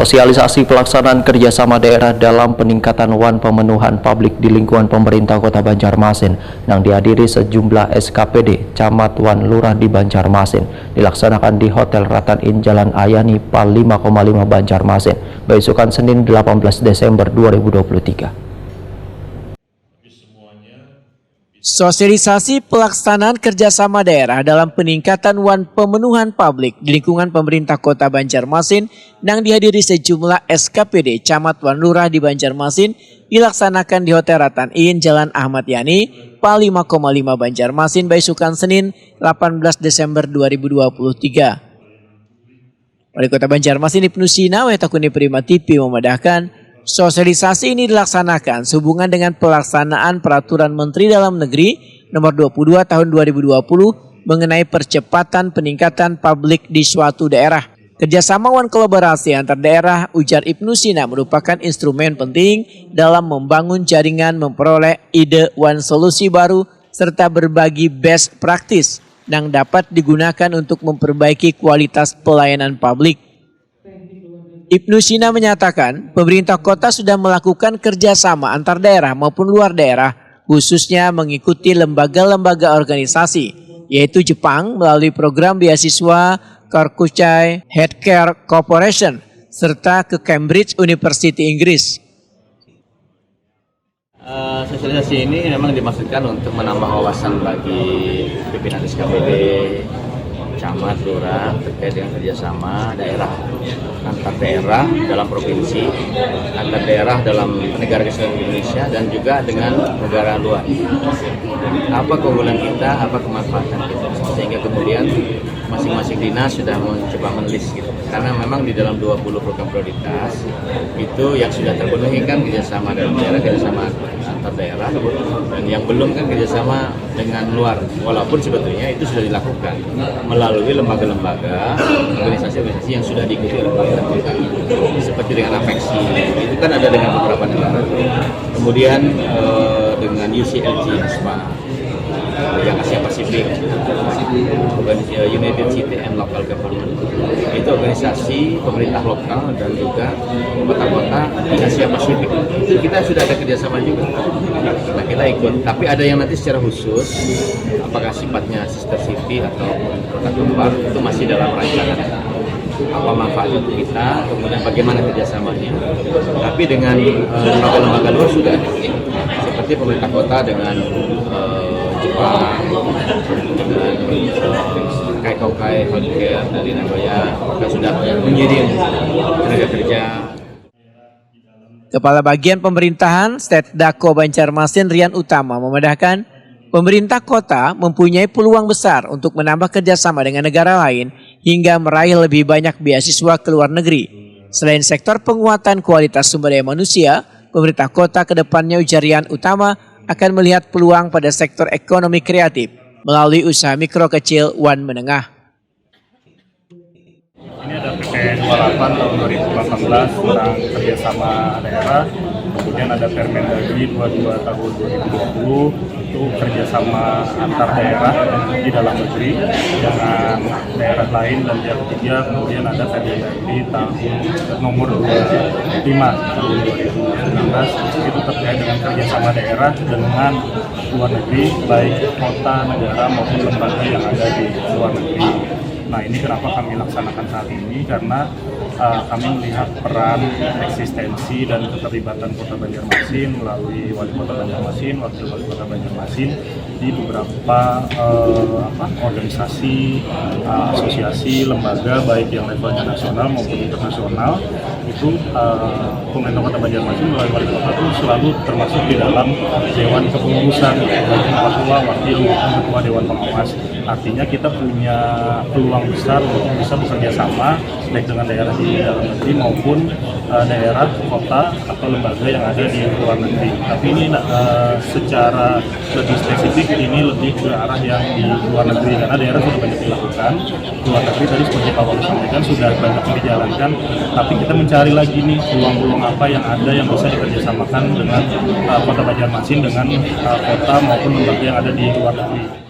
Sosialisasi pelaksanaan kerjasama daerah dalam peningkatan pemenuhan publik di lingkungan pemerintah Kota Banjarmasin yang dihadiri sejumlah SKPD, Camat, Wan, Lurah di Banjarmasin dilaksanakan di Hotel Ratan Inn Jalan Ayani, Pal 5,5 Banjarmasin, besukan Senin 18 Desember 2023. Sosialisasi pelaksanaan kerjasama daerah dalam peningkatan pemenuhan publik di lingkungan pemerintah Kota Banjarmasin yang dihadiri sejumlah SKPD, Camat, Wan, Lurah di Banjarmasin dilaksanakan di Hotel Ratan Inn Jalan Ahmad Yani, Pal 5,5 Banjarmasin, besukan Senin 18 Desember 2023. Wali Kota Banjarmasin Ibnu Sina Wetakuni Prima TV memadahkan sosialisasi ini dilaksanakan sehubungan dengan pelaksanaan Peraturan Menteri Dalam Negeri Nomor 22 Tahun 2020 mengenai percepatan peningkatan publik di suatu daerah. Kerjasama kolaborasi antar daerah, ujar Ibnu Sina, merupakan instrumen penting dalam membangun jaringan, memperoleh ide solusi baru, serta berbagi best practice yang dapat digunakan untuk memperbaiki kualitas pelayanan publik. Ibnu Sina menyatakan pemerintah kota sudah melakukan kerjasama antar daerah maupun luar daerah, khususnya mengikuti lembaga-lembaga organisasi, yaitu Jepang melalui program beasiswa Kokuchai Healthcare Corporation, serta ke Cambridge University Inggris. Sosialisasi ini memang dimaksudkan untuk menambah wawasan bagi pimpinan SKPD, Camat, Lurah terkait dengan kerjasama daerah, antar daerah dalam provinsi, antar daerah dalam negara kesatuan Indonesia, dan juga dengan negara luar. Apa keunggulan kita, apa kemanfaatan kita, sehingga kemudian masing-masing dinas sudah mencoba menulis gitu. Karena memang di dalam 20 program prioritas itu yang sudah terpenuhi kan kerjasama dalam daerah, kerjasama antar daerah, dan yang belum kan kerjasama dengan luar. Walaupun sebetulnya itu sudah dilakukan melalui lembaga-lembaga, organisasi-organisasi yang sudah diikuti oleh pemerintah kota, seperti dengan APEXI, itu kan ada dengan beberapa negara. Kemudian dengan UCLG, yang Asia Pasifik, United City and Local Government, itu organisasi pemerintah lokal dan juga kota-kota di Asia Pasifik. Itu kita sudah ada kerjasama juga. Nah, kita ikut, tapi ada yang nanti secara khusus, apakah sifatnya sister city atau kota kembar, itu masih dalam rancangan. Apa manfaatnya untuk kita, kemudian bagaimana kerjasamanya. Tapi dengan lembaga-lembaga luar sudah ada, seperti pemerintah kota dengan Jepang, dengan Kokuchai Healthcare dari Nagoya, maka sudah mengirim tenaga kerja. Kepala Bagian Pemerintahan Setdako Banjarmasin Rian Utama memandahkan pemerintah kota mempunyai peluang besar untuk menambah kerjasama dengan negara lain hingga meraih lebih banyak beasiswa ke luar negeri. Selain sektor penguatan kualitas sumber daya manusia, pemerintah kota kedepannya, ujar Rian Utama, akan melihat peluang pada sektor ekonomi kreatif melalui usaha mikro, kecil, menengah. Ini ada PP 28 tahun 2018 tentang kerjasama daerah, kemudian ada Permendagri 22 tahun 2020 itu kerjasama antar daerah di dalam negeri dengan daerah lain dan pihak ketiga, kemudian ada Permendagri tahun nomor 25 tahun 2019 itu terkait dengan kerjasama daerah dengan luar negeri, baik kota, negara maupun lembaga yang ada di luar negeri. Nah, ini kenapa kami laksanakan saat ini, karena kami melihat peran, eksistensi, dan keterlibatan Kota Banjarmasin melalui Wali Kota Banjarmasin, Wakil Wali Kota Banjarmasin di beberapa organisasi, asosiasi, lembaga, baik yang levelnya nasional maupun internasional. Itu pemerintah Kota Banjarmasin melalui Wali Kota itu selalu termasuk di dalam Dewan Kepengurusan, Ketua, Wakil, maupun Ketua Dewan Pengawas. Artinya kita punya peluang besar untuk bisa bekerja sama baik dengan daerah di dalam negeri maupun daerah, kota, atau lembaga yang ada di luar negeri. Tapi ini secara lebih spesifik, ini lebih ke arah yang di luar negeri, karena daerah sudah banyak dilakukan. Luar negeri tadi seperti Pak Wali sampaikan sudah banyak dijalankan, tapi kita mencari lagi nih peluang-peluang apa yang ada yang bisa dikerjasamakan dengan Kota Banjarmasin dengan kota maupun lembaga yang ada di luar negeri.